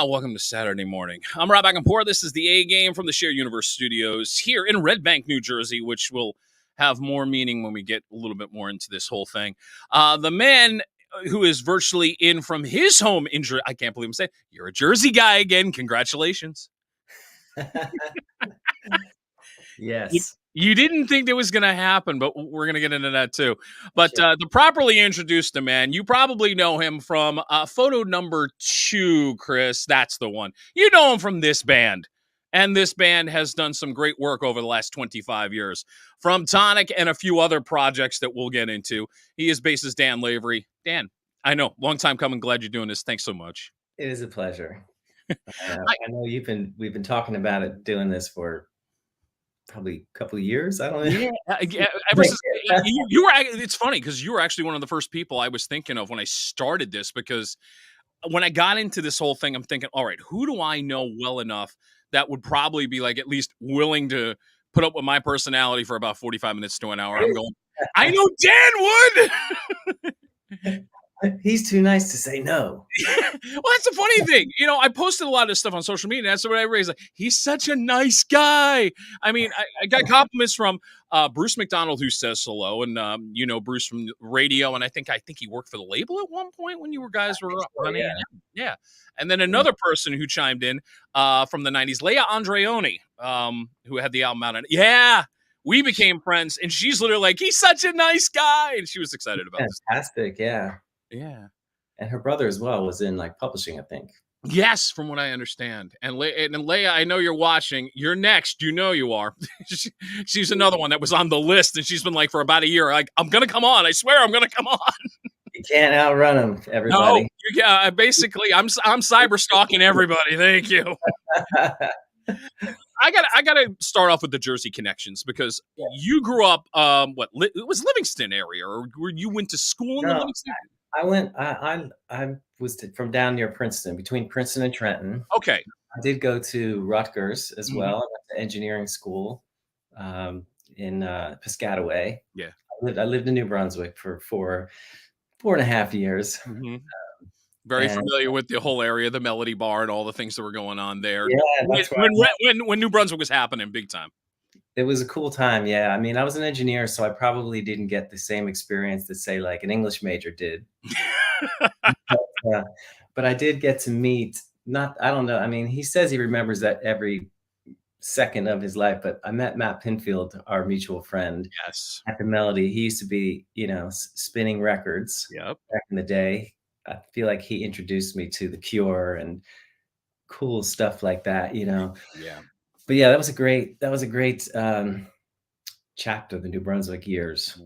Welcome to Saturday morning. I'm Rob Acampora. This is the A Game from the Share Universe Studios here in Red Bank, New Jersey, which will have more meaning when we get a little bit more into this whole thing. The man who is virtually in from his home in Jersey, I can't believe I'm saying, you're a Jersey guy again. Congratulations. Yes. You didn't think that was going to happen, but we're going to get into that too. But to properly introduce the man, you probably know him from photo number 2, Chris. That's the one. You know him from this band. And this band has done some great work over the last 25 years. From Tonic and a few other projects that we'll get into. He is bassist Dan Lavery. Dan, I know, long time coming. Glad you're doing this. Thanks so much. It is a pleasure. I know we've been talking about it, doing this for probably a couple of years. I don't know. Yeah. Ever since you were, it's funny because you were actually one of the first people I was thinking of when I started this, because when I got into this whole thing, I'm thinking, all right, who do I know well enough that would probably be like at least willing to put up with my personality for about 45 minutes to an hour? I'm going, I know Dan would. He's too nice to say no. Well, that's the funny thing. You know, I posted a lot of this stuff on social media. That's what everybody's like. He's such a nice guy. I mean, I got compliments from Bruce McDonald, who says hello, and you know Bruce from radio, and I think he worked for the label at one point when you guys were running. Yeah. And then another person who chimed in from the '90s, Leah Andreoni, who had the album out. Yeah. We became friends, and she's literally like, he's such a nice guy, and she was excited about this. Fantastic, yeah. Yeah. And her brother as well was in like publishing, I think. Yes, from what I understand. And Leia, I know you're watching. You're next. You know you are. She's another one that was on the list, and she's been like for about a year. Like, I'm gonna come on. I swear, I'm gonna come on. You can't outrun them, everybody. No, basically, I'm cyber stalking everybody. Thank you. I gotta start off with the Jersey connections, because you grew up it was Livingston area, or you went to school in Livingston? I was from down near Princeton, between Princeton and Trenton. Okay. I did go to Rutgers as well. I went to engineering school in Piscataway. Yeah. I lived in New Brunswick for four and a half years. Very familiar with the whole area, the Melody Bar and all the things that were going on there. Yeah, that's when New Brunswick was happening big time. It was a cool time, yeah. I mean, I was an engineer, so I probably didn't get the same experience that, say, like an English major did. But I did get to meet, I don't know. I mean, he says he remembers that every second of his life, but I met Matt Pinfield, our mutual friend, at the Melody. He used to be, spinning records back in the day. I feel like he introduced me to The Cure and cool stuff like that, Yeah. But yeah, that was a great chapter, the New Brunswick years.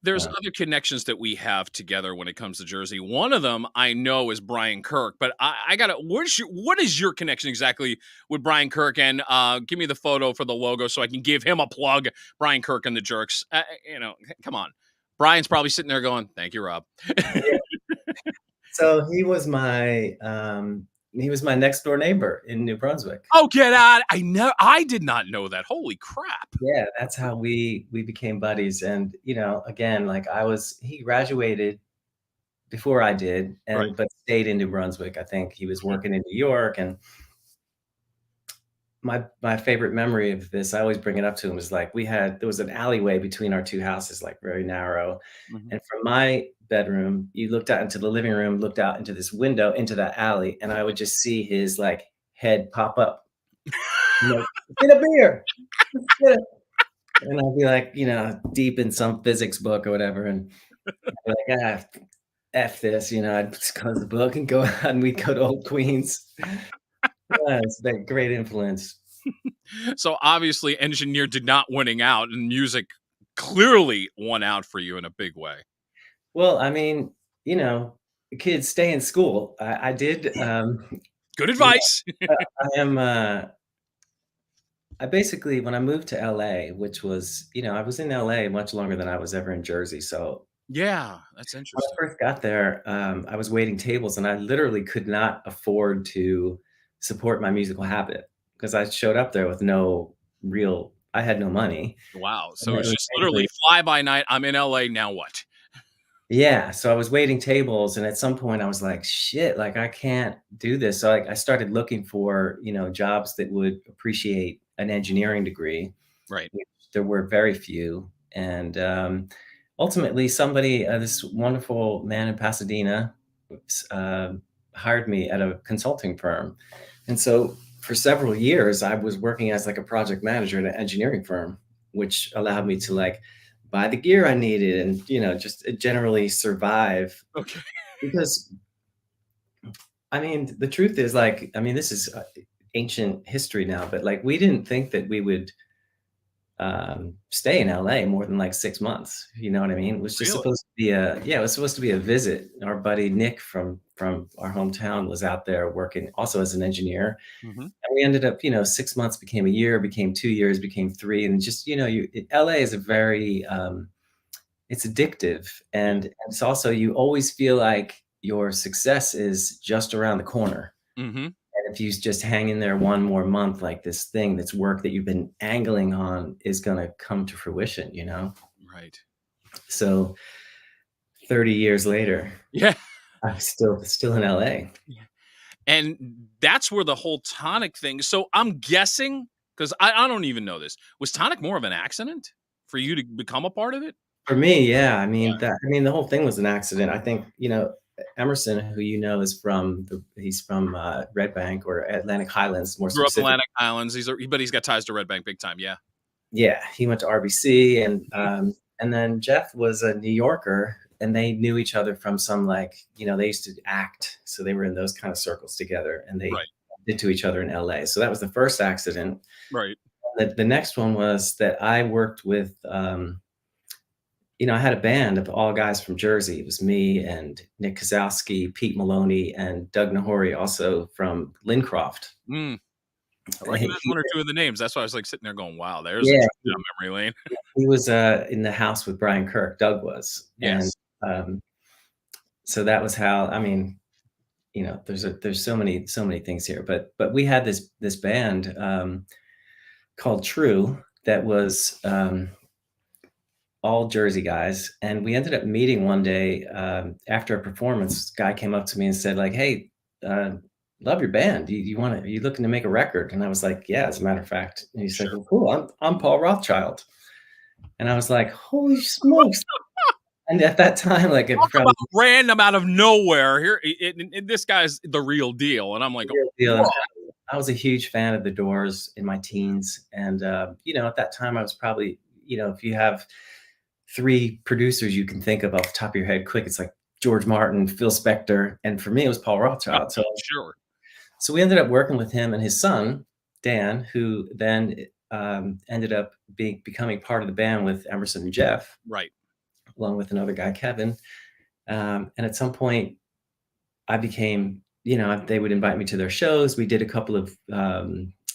There's other connections that we have together when it comes to Jersey. One of them I know is Brian Kirk, but I gotta. What is your connection exactly with Brian Kirk? And give me the photo for the logo so I can give him a plug. Brian Kirk and the Jerks. Come on. Brian's probably sitting there going, "Thank you, Rob." So he was my next door neighbor in New Brunswick. Oh, get out! I did not know that. Holy crap! Yeah, that's how we became buddies. And again, like he graduated before I did, but stayed in New Brunswick. I think he was working in New York. And my favorite memory of this, I always bring it up to him, is like there was an alleyway between our two houses, like very narrow. And from my bedroom, you looked out into the living room, looked out into this window into that alley, and I would just see his like head pop up. Get a beer. And I'd be like, deep in some physics book or whatever, and I'd be like, F this, I'd just close the book and go out, and we'd go to Old Queens. Yeah, it's been a great influence. So obviously engineer did not winning out, and music clearly won out for you in a big way. Well, I mean, kids stay in school. I did. Good advice. I basically, when I moved to LA, which was, I was in LA much longer than I was ever in Jersey. So yeah, that's interesting. When I first got there, I was waiting tables, and I literally could not afford to support my musical habit because I showed up there with I had no money. Wow. So it's just literally fly by night. I'm in LA. Now what? Yeah, so I was waiting tables, and at some point I was like, "Shit, like, I can't do this." So I started looking for, jobs that would appreciate an engineering degree, Right. which there were very few, and, ultimately, somebody, this wonderful man in Pasadena, s hired me at a consulting firm, and so for several years, I was working as, like, a project manager at an engineering firm, which allowed me to, like, buy the gear I needed and, just generally survive Okay. because, I mean, the truth is, like, I mean, this is, ancient history now, but, like, we didn't think that we would stay in LA more than like 6 months, you know what I mean? It was just Really? supposed to be a yeah, it was supposed to be a visit. Our buddy Nick from our hometown was out there working also as an engineer, Mhm. and we ended up, 6 months became a year, became 2 years, became 3, and just, LA is a very, it's addictive, Yeah. and it's also you always feel like your success is just around the corner. Mhm. And if you just hang in there one more month, like this thing that's work that you've been angling on is gonna come to fruition, you know? Right. So 30 years later, Yeah. I'm still in LA. Yeah. And that's where the whole Tonic thing, so I'm guessing, 'cause I don't even know this. Was Tonic more of an accident for you to become a part of it? For me, yeah, Yeah. I mean, the whole thing was an accident. I think, Emerson, who is he's from, Red Bank or Atlantic Highlands, more Grew up in specific. Atlantic Islands. But he's got ties to Red Bank big time, yeah. Yeah, he went to RBC, and then Jeff was a New Yorker, and they knew each other from some, like, they used to act, so they were in those kind of circles together, and they Right, did to each other in LA. So that was the first accident. right. The next one was that I worked with, I had a band of all guys from Jersey. It was me and Nick Kozowski, Pete Maloney, and Doug Nahori, also from Lincroft. Mm, I recognize He, one or two of the names. That's why I was, like, sitting there going, "Wow, there's a yeah, trip down memory lane." he was in the house with Brian Kirk. Doug was, and Yes. um, so that was how. I mean, there's so many things here, but we had this band called True that was all Jersey guys, and we ended up meeting one day after a performance. This guy came up to me and said, like, "Hey, uh, love your band. You want to? You looking to make a record?" And I was like, "Yeah, as a matter of fact." And he said, Sure. "Well, cool. I'm Paul Rothschild." And I was like, "Holy smokes!" And at that time, like, it Talk about probably random out of nowhere. Here, this guy's the real deal, and I'm like, real deal. "Whoa." And I was a huge fan of the Doors in my teens, and at that time, I was probably, if you have three producers you can think of off the top of your head quick, it's like George Martin, Phil Spector, and for me, it was Paul Oh, Rothschild. sure. So we ended up working with him and his son Dan, who then ended up becoming part of the band with Emerson and Jeff, Right. along with another guy, Kevin. And at some point, I became, they would invite me to their shows. We did a couple of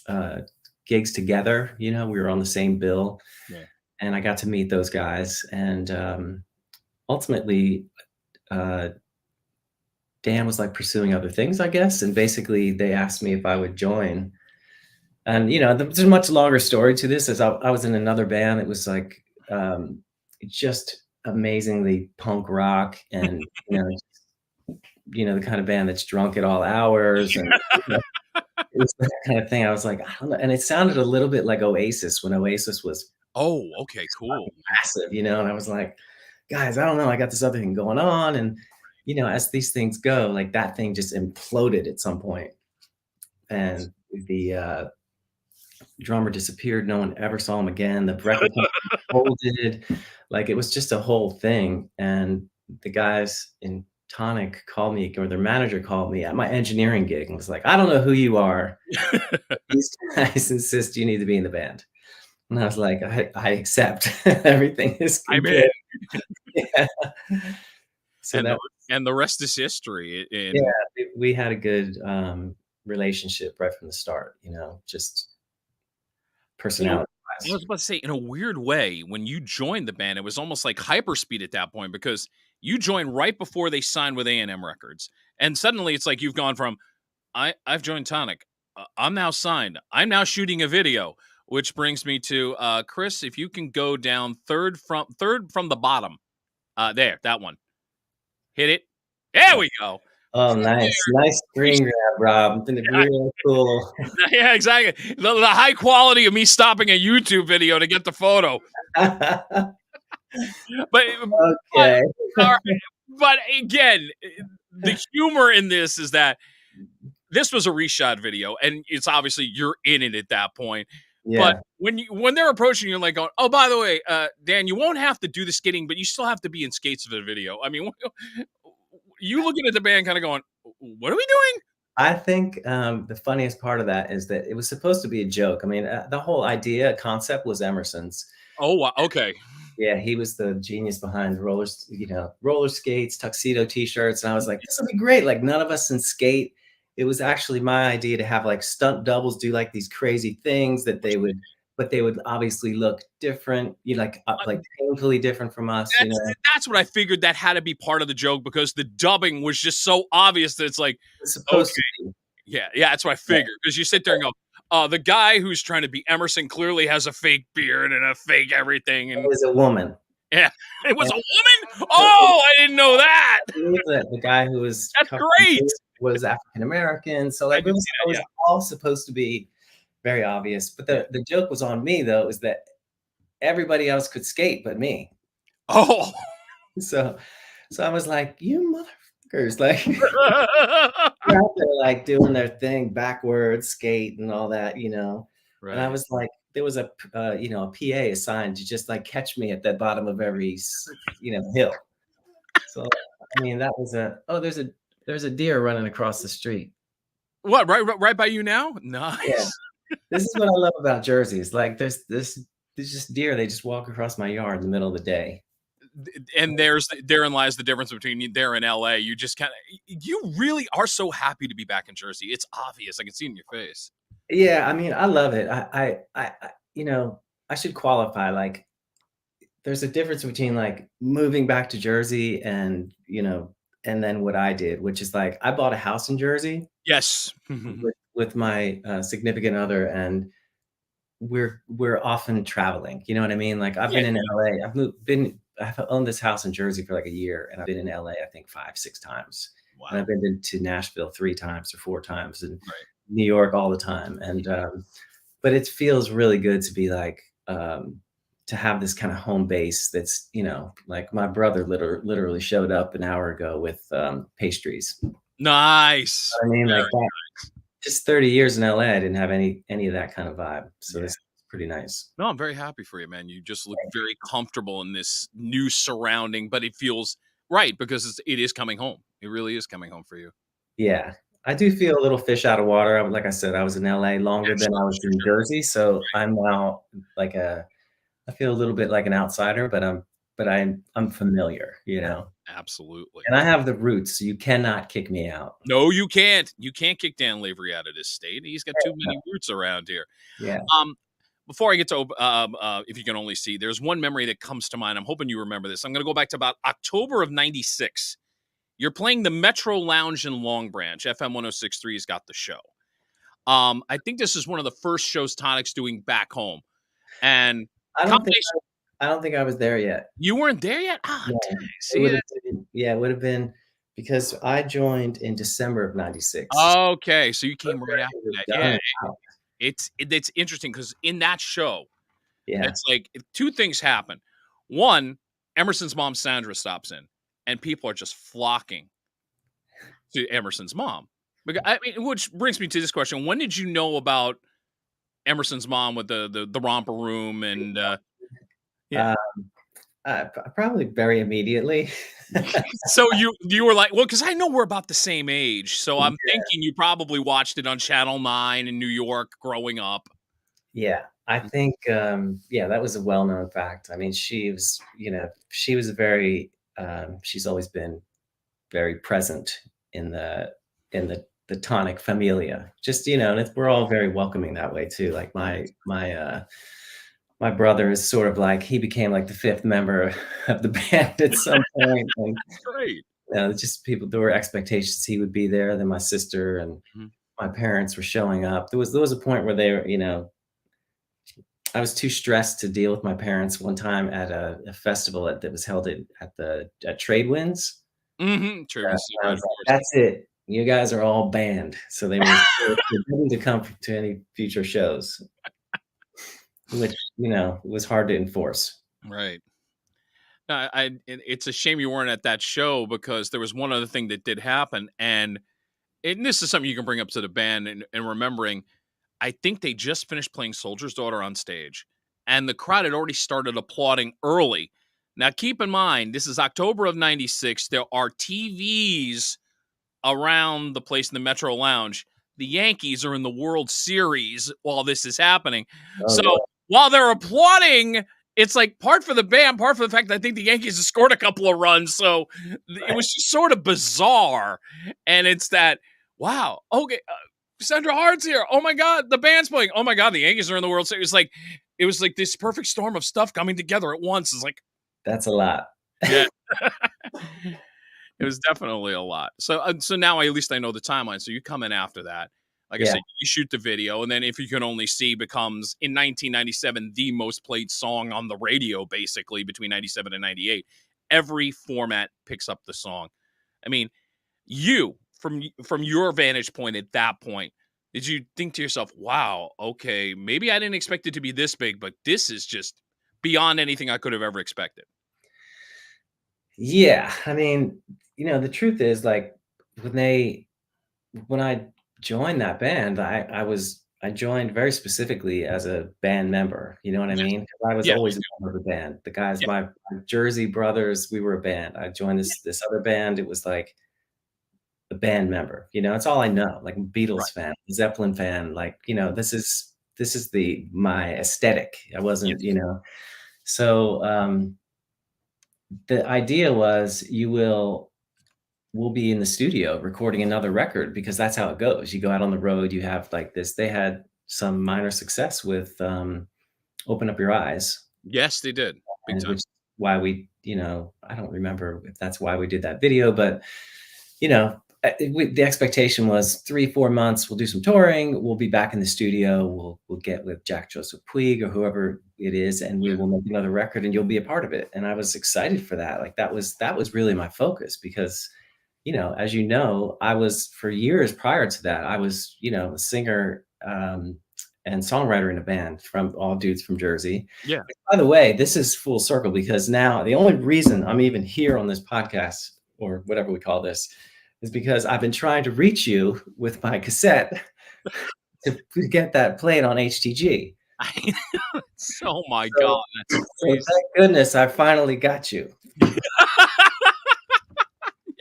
uh, gigs together. We were on the same bill, Yeah. and I got to meet those guys. And ultimately, uh, Dan was like pursuing other things, I guess. And basically, they asked me if I would join. And there's a much longer story to this. As I was in another band, it was like just amazingly punk rock, and the kind of band that's drunk at all hours, and it was that kind of thing. I was like, I don't know, and it sounded a little bit like Oasis when Oasis was Oh, okay, cool. massive, and I was like, guys, I don't know, I got this other thing going on, and as these things go, like that thing just imploded at some point, and the drummer disappeared. No one ever saw him again. The record company folded. Like, it was just a whole thing. And the guys in Tonic called me, or their manager called me at my engineering gig and was like, "I don't know who you are. These guys insist you need to be in the band." And I was like, I accept. Everything is I'm good. in. Yeah. So And that, the rest is history. yeah, In we had a good relationship right from the start, just you know, personality I wise. was about to say, in a weird way, when you joined the band, it was almost like hyperspeed at that point because you joined right before they signed with A&M Records, and suddenly it's like you've gone from I've joined Tonic, I'm now signed, I'm now shooting a video, which brings me to Chris. If you can go down third from the bottom, there, that one. Hit it. There we go. Oh, nice. Nice screen grab, Rob. Been real cool. Yeah, exactly. The high quality of me stopping a YouTube video to get the photo. But Okay. all right, but again, the humor in this is that this was a reshot video, and it's obviously you're in it at that point. But Yeah. when they're approaching you, like going, "Oh, by the way, Dan, you won't have to do the skating, but you still have to be in skates for the video." I mean, you looking at the band, kind of going, "What are we doing?" I think, the funniest part of that is that it was supposed to be a joke. I mean, the whole idea, concept was Emerson's. Oh, wow, okay. Yeah, he was the genius behind roller skates, tuxedo T-shirts, and I was like, "This will be great." Like none of us can skate. It was actually my idea to have like stunt doubles do like these crazy things but they would obviously look different, like painfully different from us. That's what I figured. That had to be part of the joke because the dubbing was just so obvious that it's like, It's okay, supposed to be. yeah, that's what I figured. Because you sit there and go, the guy who's trying to be Emerson clearly has a fake beard and a fake everything, It and was a woman. yeah, it was a woman. Oh, I didn't know that. The guy who was That's great. was African American, so like it was all supposed to be very obvious. But the joke was on me though, is that everybody else could skate but me. Oh, So I was like, "You motherfuckers!" Like they're out there like doing their thing backwards, skate and all that. And I right. was like, there was a a PA assigned to just like catch me at the bottom of every hill. So I mean, that was there's a deer running across the street. What? Right by you now? Yeah, Nice. this is what I love about Jersey. It's like there's just deer. They just walk across my yard in the middle of the day. And therein lies the difference between there and LA. You just you really are so happy to be back in Jersey. It's obvious. I can see it in your face. Yeah, I mean, I love it. I should qualify. Like, there's a difference between like moving back to Jersey and then what I did, which is like I bought a house in Jersey Yes. with my significant other, and we're often traveling. You know what I mean? Like I've Yeah. been in LA. I've owned this house in Jersey for like a year, and I've been in LA I think 5, 6 times, and Wow. I've been to Nashville 3 times or 4 times, and Right. New York all the time. And but it feels really good to be like to have this kind of home base. That's like my brother literally showed up an hour ago with pastries. Nice. I mean, Very like that. Just 30 years in LA, I didn't have any of that kind of vibe. So Yeah. this is pretty nice. No, I'm very happy for you, man. You just look very comfortable in this new surrounding, but it feels right because it is coming home. It really is coming home for you. Yeah. I do feel a little fish out of water. Like I said, I was in LA longer Yeah, than I was in Jersey, so I'm now like I feel a little bit like an outsider, but I'm familiar, absolutely. and I have the roots, so you cannot kick me out. No, you can't. You can't kick Dan Lavery out of this state. He's got too many roots around here. Yeah. Before I get to if you can only see, there's one memory that comes to mind. I'm hoping you remember this. I'm going to go back to about October of '96. You're playing the Metro Lounge in Long Branch. FM 106.3's got the show. I think this is one of the first shows Tonic's doing back home. And I don't think I was there yet. you weren't there yet? No, it would have been because I joined in December of '96. Okay, so you came right after that. Yeah, Wow. it's interesting because in that show, Yeah. it's like two things happen. One, Emerson's mom Sandra stops in, and people are just flocking to Emerson's mom. Which brings me to this question: when did you know about Emerson's mom with the romper room and yeah? Probably very immediately. So you were like, well, because I know we're about the same age, so I'm thinking you probably watched it on Channel 9 in New York growing up. Yeah, I think that was a well-known fact. I mean, she was she's always been very present in the Tonic familia. Just and we're all very welcoming that way too. Like my brother is sort of like he became like the fifth member of the band at some point. And, That's great. just there were expectations he would be there. Then my sister and my parents were showing up. There was a point where they were, I was too stressed to deal with my parents one time at a festival that was held at Trade Winds. True. Yeah, With I cigarette, was of like, course. "That's it. You guys are all banned." So they were forbidden to come to any future shows, which, was hard to enforce. Right. No, it's a shame you weren't at that show because there was one other thing that did happen, and this is something you can bring up to the band and remembering. I think they just finished playing Soldier's Daughter on stage, and the crowd had already started applauding early. Now, keep in mind, this is October of '96. There are TVs around the place in the Metro Lounge. The Yankees are in the World Series while this is happening. Oh, So yeah. while they're applauding, it's like part for the band, part for the fact that I think the Yankees have scored a couple of runs. So it was just sort of bizarre. And it's that, wow, okay, Sandra Hard's here. Oh my God, the band's playing. Oh my God, the Yankees are in the World Series. It was like this perfect storm of stuff coming together at once. It's like, That's a lot. yeah. It was definitely a lot. So now at least I know the timeline. So you come in after that. Like I Yeah. said, you shoot the video, and then If You Can Only See becomes in 1997 the most played song on the radio, basically between 97 and 98. Every format picks up the song. I mean, you from your vantage point at that point, did you think to yourself, "Wow, okay, maybe I didn't expect it to be this big, but this is just beyond anything I could have ever expected." Yeah, I mean, the truth is, like, when I joined that band, I joined very specifically as a band member, you know what I Yes. mean? 'Cause I was Yeah, me always a too. member of the band. The guys, Yeah, my Jersey brothers, we were a band. I joined this other band, it was like a band member, it's all I know, like, I'm a right. Beatles fan, Zeppelin fan, like, this is my aesthetic. I wasn't, Yes. so, the idea was we'll be in the studio recording another record because that's how it goes. You go out on the road, you have like this. They had some minor success with Open Up Your Eyes, Yes, they did. Big and time. which is why I don't remember if that's why we did that video, but the expectation was 3-4 months. We'll do some touring. We'll be back in the studio. We'll get with Jack Joseph Puig or whoever it is, and we Yeah. will make another record, and you'll be a part of it. And I was excited for that. Like that was really my focus because, as you know, I was for years prior to that. I was, a singer and songwriter in a band from all dudes from Jersey. Yeah. By the way, this is full circle because now the only reason I'm even here on this podcast or whatever we call this is because I've been trying to reach you with my cassette to get that played on HTG. Oh my So, God, that's so crazy. thank goodness I finally got you.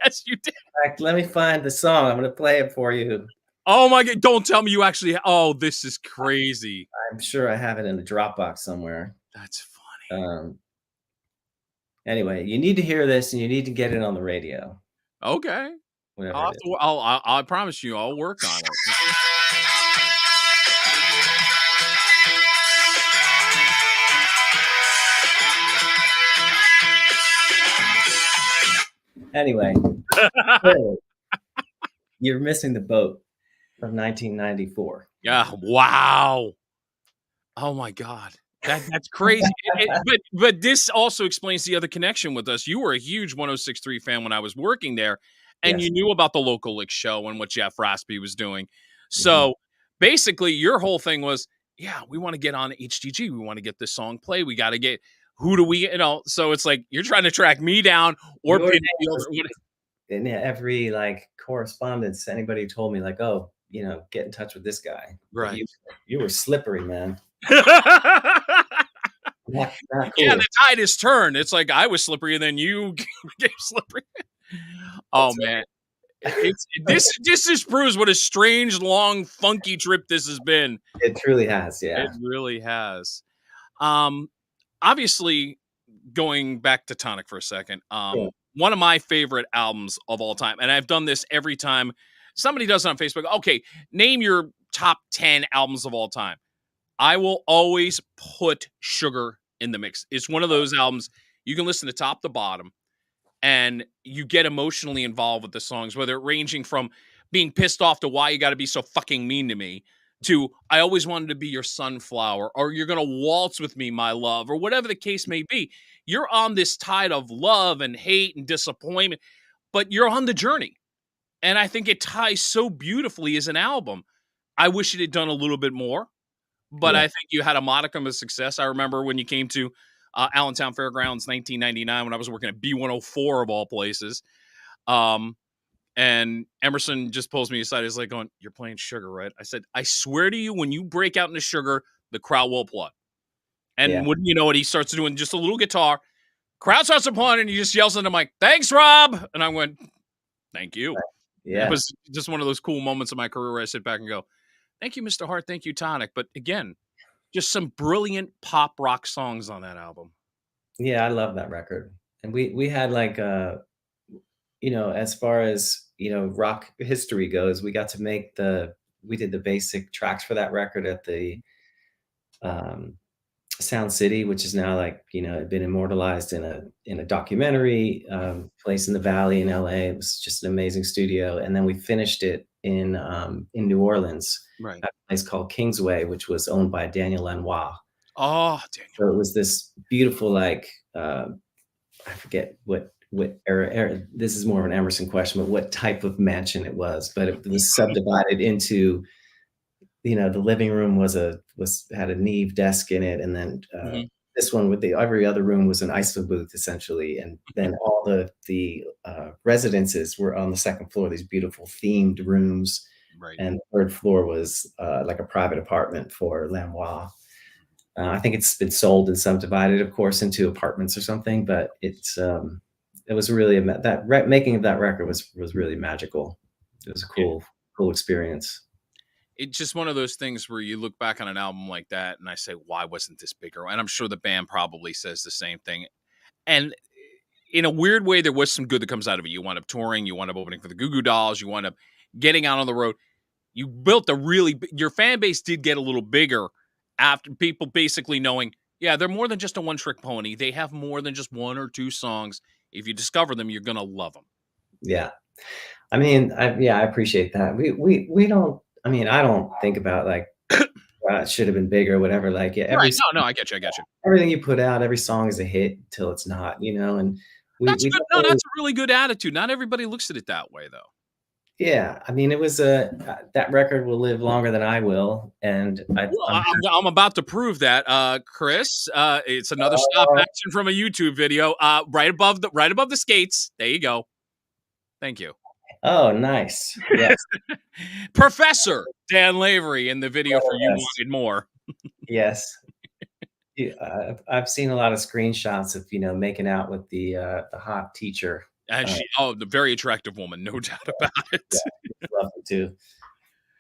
Yes, you did. In fact, let me find the song. I'm going to play it for you. Oh my God, don't tell me you actually oh, this is crazy. I'm sure I have it in the Dropbox somewhere. That's funny. Anyway, you need to hear this and you need to get it on the radio, Okay. whatever it is. I promise you, I'll work on it. Anyway, clearly, you're missing the boat from 1994. Yeah, wow. Oh my God. That's crazy. But this also explains the other connection with us. You were a huge 106.3 fan when I was working there, and Yes. you knew about the Local Lick show and what Jeff Raspy was doing. Mhm. So basically, your whole thing was, yeah, we want to get on HTG. We want to get this song played. We got to get who do we, so it's like you're trying to track me down or Your name Pinfield. was in every, like, correspondence. Anybody told me, like, "Oh, get in touch with this guy." But Right. you were slippery, man. Not Yeah, cool. the tide has turned. It's like I was slippery and then you became slippery. Oh That's man. It's this just proves what a strange, long, funky trip this has been. It truly has, It yeah. really has. Um, Obviously, going back to Tonic for a second, Yeah. one of my favorite albums of all time, and I've done this every time somebody does it on Facebook. Okay, name your top 10 albums of all time. I will always put Sugar in the mix. It's one of those albums you can listen to top to bottom and you get emotionally involved with the songs, whether it ranging from being pissed off to why you got to be so fucking mean to me to I always wanted to be your sunflower or you're going to waltz with me, my love, or whatever the case may be. You're on this tide of love and hate and disappointment. but you're on the journey. And I think it ties so beautifully as an album. I wish it had done a little bit more, but Yeah. I think you had a modicum of success. I remember when you came to Allentown Fairgrounds 1999 when I was working at B104 of all places. Um, and Emerson just pulls me aside. He's like going, "You're playing Sugar, right?" I said, "I swear to you, when you break out into Sugar, the crowd will applaud." And Yeah. wouldn't you know it, he starts doing just a little guitar. Crowd starts applauding, and he just yells into the mic, "Thanks, Rob!" And I went, "Thank you." It Yeah. was just one of those cool moments of my career where I sit back and go, "Thank you, Mr. Hart. Thank you, Tonic." But again, just some brilliant pop rock songs on that album. Yeah, I love that record. And we had like, as far as, rock history goes, we got to make we did the basic tracks for that record at the, um, Sound City, which is now like, been immortalized in a documentary, place in the Valley in LA. It was just an amazing studio. And then we finished it in New Orleans Right. at a place called Kingsway, which was owned by Daniel Lanois. Oh, Daniel. So it was this beautiful, like, I forget what era. This is more of an Emerson question, but what type of mansion it was. But it was subdivided into, the living room had a Neve desk in it, and then Mhm. this one with every other room was an ISO booth essentially, and then all the residences were on the second floor. These beautiful themed rooms, Right. and the third floor was like a private apartment for Lanois. I think it's been sold and subdivided, of course, into apartments or something. But it was really making of that record was really magical. It was a Yeah. cool experience. It's just one of those things where you look back on an album like that and I say, why wasn't this bigger? And I'm sure the band probably says the same thing. And in a weird way, there was some good that comes out of it. You wind up touring, you wind up opening for the Goo Goo Dolls, you wind up getting out on the road. You built your fan base did get a little bigger after people basically knowing, yeah, they're more than just a one trick pony. They have more than just one or two songs. If you discover them, you're going to love them. Yeah. I mean, I appreciate that. We don't. I mean, I don't think about like it should have been bigger, or whatever. Like, yeah, Right. No, I get you. I get you. everything you put out, every song is a hit till it's not. And That's we good. No, definitely, that's a really good attitude. Not everybody looks at it that way, though. yeah. I mean, it was that record will live longer than I will, and Well, I'm I'm about to prove that, Chris. It's another stop uh, action from a YouTube video. Right above the skates. There you go. Thank you, oh, nice. Yes, Professor Dan Lavery in the video for "You yes, Wanted More." yes. Yeah, I've seen a lot of screenshots of making out with the hot teacher. And Uh, the very attractive woman, no doubt about yeah, it. love it too.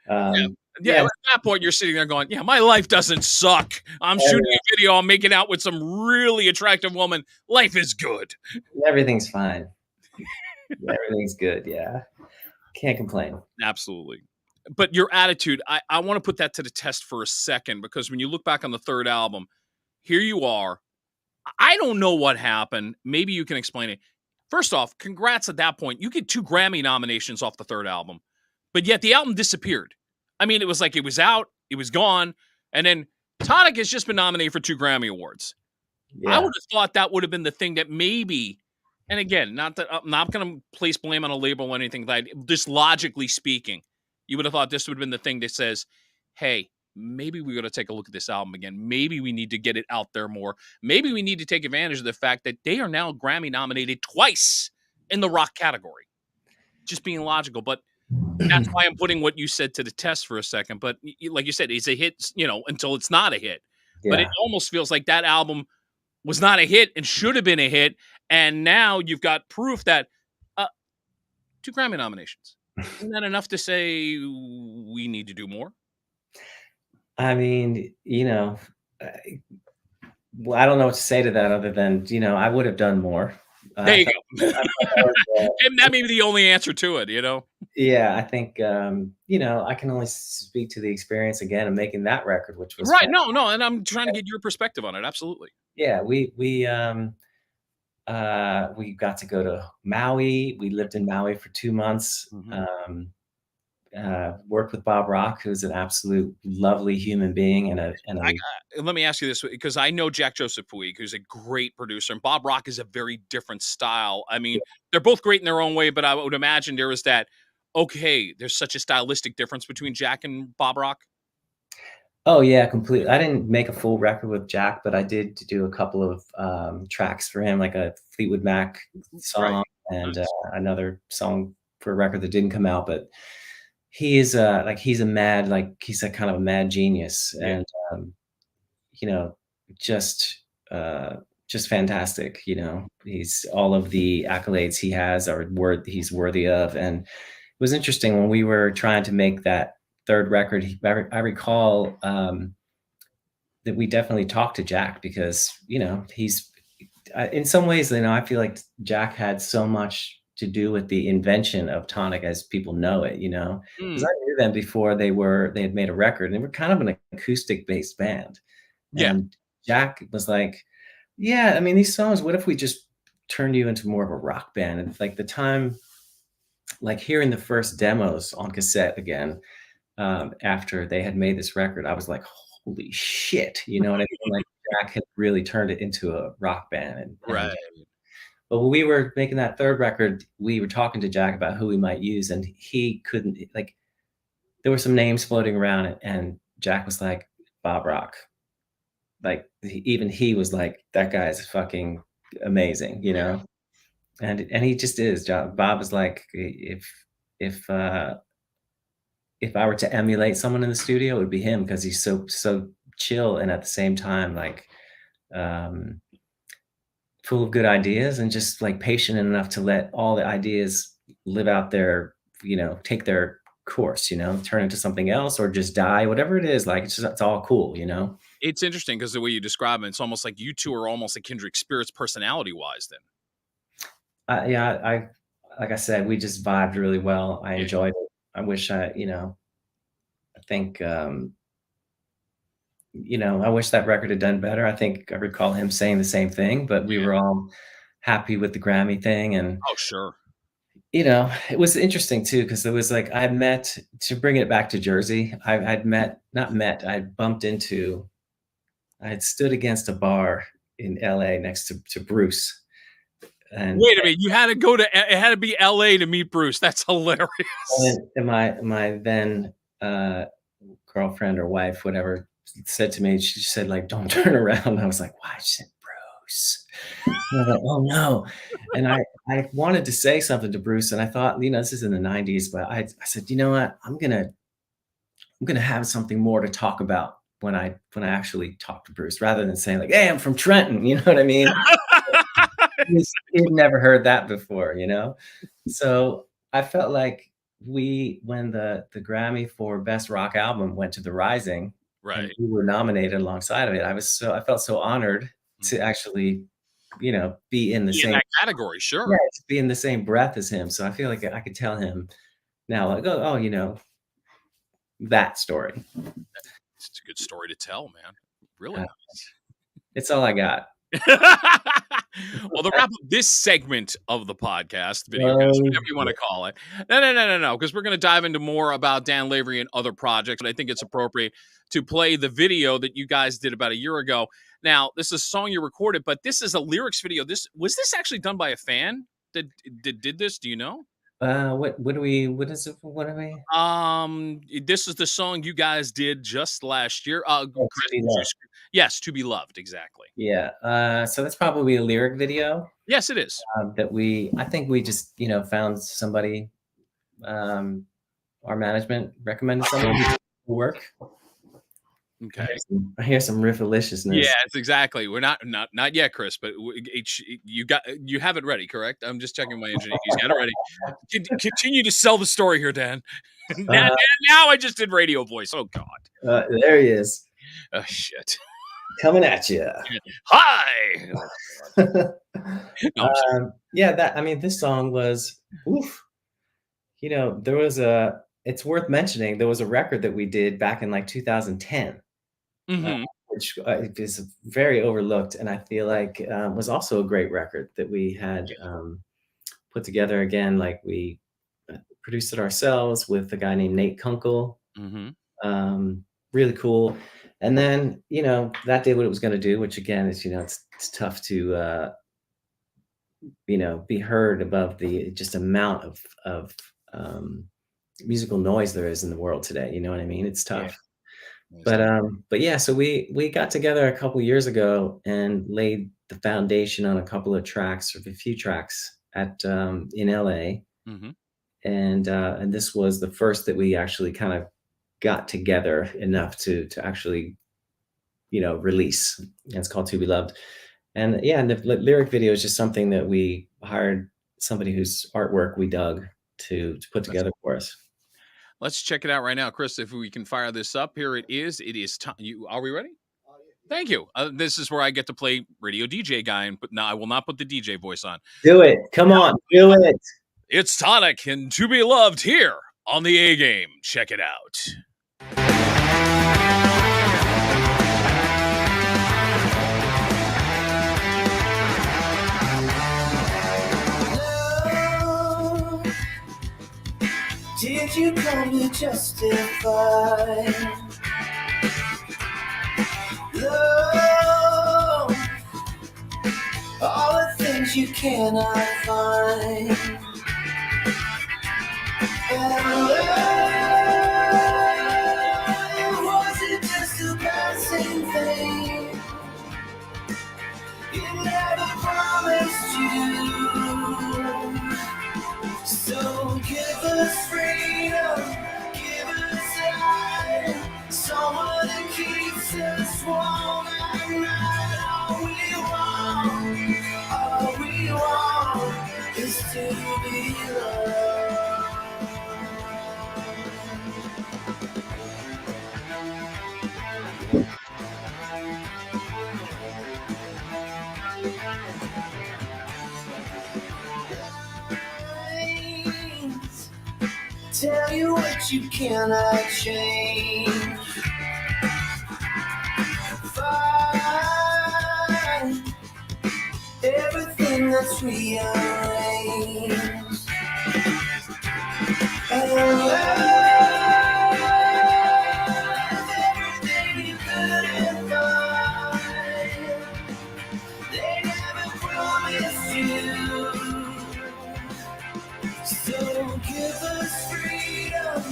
Yeah. Yeah, Yeah, at that point, you're sitting there going, "Yeah, my life doesn't suck. I'm shooting a video. I'm making out with some really attractive woman. Life is good." everything's fine. Everything's good. Yeah, can't complain. Absolutely. But your attitude, I want to put that to the test for a second because when you look back on the third album, here you are. I don't know what happened. Maybe you can explain it. First off, congrats at that point. You get 2 Grammy nominations off the third album, but yet the album disappeared. I mean, it was like it was out, it was gone, and then Tonic has just been nominated for 2 Grammy Awards. I would Yeah, have thought that would have been the thing that maybe, and again, not that I'm not going to place blame on a label or anything like that. Just logically speaking, you would have thought this would have been the thing that says, "Hey, maybe we got to take a look at this album again. Maybe we need to get it out there more. Maybe we need to take advantage of the fact that they are now Grammy nominated twice in the rock category." Just being logical, but that's why I'm putting what you said to the test for a second. But like you said, it's a hit, until it's not a hit. But it yeah. almost feels like that album was not a hit and should have been a hit. And now you've got proof that 2 Grammy nominations. Isn't that enough to say we need to do more? I mean, I well, I don't know what to say to that other than, I would have done more. There I you thought go. I thought that was, And that may be the only answer to it. yeah, I think, I can only speak to the experience again of making that record, which was Right. No. And I'm trying to get your perspective on it. Absolutely. yeah, we got to go to Maui. We lived in Maui for 2 months. Mhm. worked with Bob Rock, who's an absolute lovely human being and I a let me ask you this because I know Jack Joseph Puig, who's a great producer, and Bob Rock is a very different style. I mean, they're both great in their own way, but I would imagine there is that. Okay, there's such a stylistic difference between Jack and Bob Rock. Oh yeah, completely. I didn't make a full record with Jack, but I did do a couple of tracks for him, like a Fleetwood Mac Right. song and Nice. another song for a record that didn't come out. But he is like he's a mad, like he's a kind of a mad genius, Yeah. and you know, just just fantastic. You know, he's all of the accolades he has are he's worthy of. And it was interesting when we were trying to make that third record. I recall that we definitely talked to Jack because you know he's in some ways. You know, I feel like Jack had so much to do with the invention of Tonic as people know it. You know, because Mm, I knew them before they had made a record, and they were kind of an acoustic based band. yeah. And Jack was like, "Yeah, I mean, these songs, what if we just turned you into more of a rock band?" And like the time, like hearing the first demos on cassette again, after they had made this record, I was like, "Holy shit!" You know what I mean? Like Jack had really turned it into a rock band, Right. and but when we were making that third record, we were talking to Jack about who we might use, and he couldn't like. There were some names floating around, and Jack was like, "Bob Rock." Like even he was like, "That guy's fucking amazing," you Yeah. know? And he just is. Bob is like, if if I were to emulate someone in the studio, it would be him because he's so chill and at the same time like um, full of good ideas and just like patient enough to let all the ideas live out their, you know, take their course, you know, turn into something else or just die, whatever it is. Like it's all cool, you know. It's interesting because the way you describe it, it's almost like you two are almost like kindred spirits personality-wise then. Yeah, like I said, we just vibed really well. I Yeah. enjoyed it. I wish you know, I think, you know, I wish that record had done better. I think I recall him saying the same thing, but we Yeah. were all happy with the Grammy thing. And, Oh, sure. you know, it was interesting too, because it was like I met to bring it back to Jersey. I'd met, not met, I bumped into, I had stood against a bar in LA next to Bruce. And Wait a minute, you had to go to it had to be LA to meet Bruce. That's hilarious. and my then girlfriend or wife, whatever, said to me, she said, like, "Don't turn around." I was like, "Why?" She said, "Bruce." And I was like, "Oh no." And I wanted to say something to Bruce, and I thought, you know, this is in the 90s, but I said, you know what? I'm gonna have something more to talk about when I actually talk to Bruce, rather than saying like, "Hey, I'm from Trenton." You know what I mean? He'd never heard that before, you know? So I felt like when the Grammy for Best Rock Album went to The Rising and Right. we were nominated alongside of it, I felt so honored Mhm. to actually, you know, be in the Be in same that category, yeah, sure. to be in the same breath as him. So I feel like I could tell him now, like, "Oh, you know, that story." It's a good story to tell, man. Really Uh, nice. it's all I got. Well, to wrap up this segment of the podcast, video cast, Oh, whatever you want to call it. No, because we're going to dive into more about Dan Lavery and other projects. But I think it's appropriate to play the video that you guys did about a year ago. Now, this is a song you recorded, but this is a lyrics video. This actually done by a fan that did this? Do you know? what is it? What are we? This is the song you guys did just last year. Oh, To Chris, Be Loved. yes, to be loved, exactly. Yeah. So that's probably a lyric video. Yes, it is. That I think we just, you know, found somebody, um, our management recommended somebody to work. Okay. I hear some Yeah, riffaliciousness. it's exactly. We're not yet, Chris, but you have it ready, correct? I'm just checking my engineer. He's got it ready. Continue to sell the story here, Dan. Uh, Now I just did radio voice. Oh God. there he is, Oh shit. coming at you. Hi. No, I'm sorry. Yeah, I mean, this song was, oof, you know, it's worth mentioning, there was a record that we did back in like 2010, uh, Mhm. which is very overlooked. And I feel like was also a great record that we had put together again. Like we produced it ourselves with a guy named Nate Kunkel. Really cool. And then, that did what it was going to do, which again is, it's tough to, be heard above the just amount of musical noise there is in the world today. You know what I mean? It's Yeah. tough. But yeah, so we got together a couple years ago and laid the foundation on a couple of tracks, or a few tracks at in LA. And this was the first that we actually kind of got together enough to actually, release. And it's called To Be Loved. And yeah, and the lyric video is just something that we hired somebody whose artwork we dug to put together for us. Let's check it out right now, Chris. If we can fire this up, here it is. It is time. Are we ready? Thank you. This is where I get to play radio DJ guy, but now I will not put the DJ voice on. Do it. Come on, do it. It's Tonic and To Be Loved here on the A Game. Check it out. Did you come to justify love? All the things you cannot find. And love, was it just a passing thing? It never promised you. So give us freedom, give us life, someone that keeps us warm at night. All we want is to be loved. Tell you what you cannot change. Find everything that's rearranged. And love everything you couldn't find. They never promised you. So give us freedom,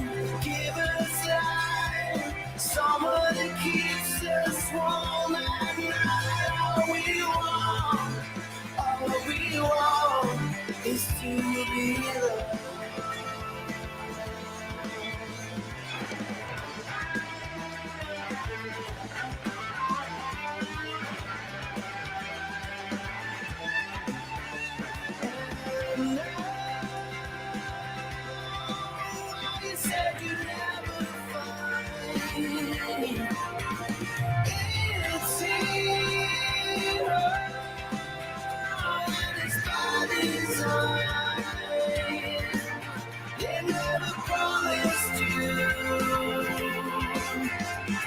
give us life, someone that keeps us warm at night. All we want is to be loved.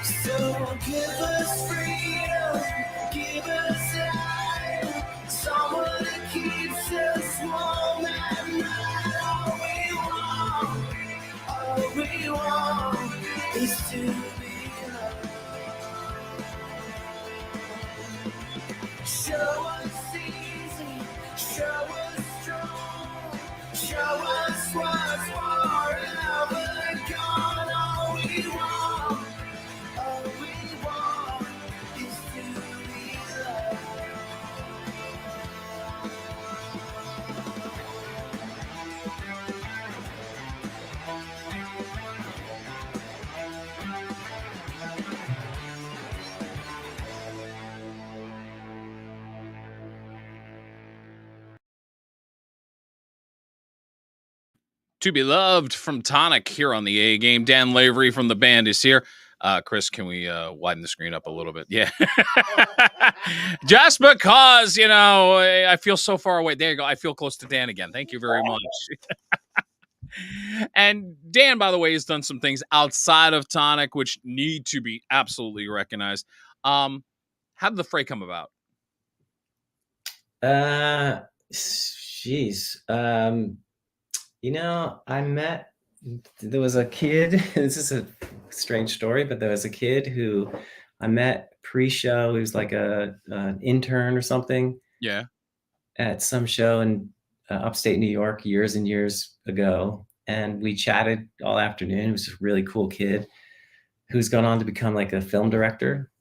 So give us freedom, give us life, someone that keeps us warm at night. All we want is to be loved. Show us easy, show us strong, show us what's forever gone. All we want is to be loved. To Be Loved from Tonic here on the A Game. Dan Lavery from the band is here. Chris, can we widen the screen up a little bit? Yeah. Just because, I feel so far away. There you go. I feel close to Dan again. Thank you very much. And Dan, by the way, has done some things outside of Tonic, which need to be absolutely recognized. How did the Fray come about? Geez. There was a kid, this is a strange story, but there was a kid who I met pre-show. He was like an intern or something Yeah. at some show in upstate New York years and years ago. And we chatted all afternoon. He was a really cool kid who's gone on to become like a film director.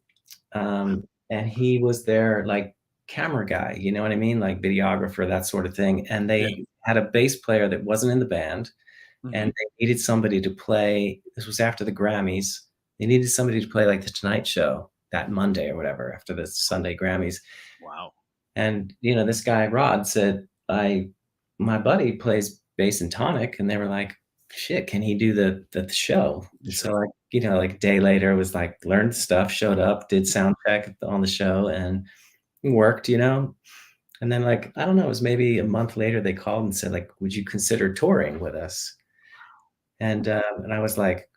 And he was their like camera guy, you know what I mean? Like videographer, that sort of thing. And Yeah. they had a bass player that wasn't in the band, and they needed somebody to play. This was after the Grammys. They needed somebody to play like the Tonight Show that Monday or whatever after the Sunday Grammys. Wow. And this guy Rod said, my buddy plays bass in Tonic, and they were like, shit, can he do the show? And so like a day later, it was like learned stuff, showed up, did sound check on the show, and worked. And then like I don't know, it was maybe a month later they called and said like, would you consider touring with us? And I was like,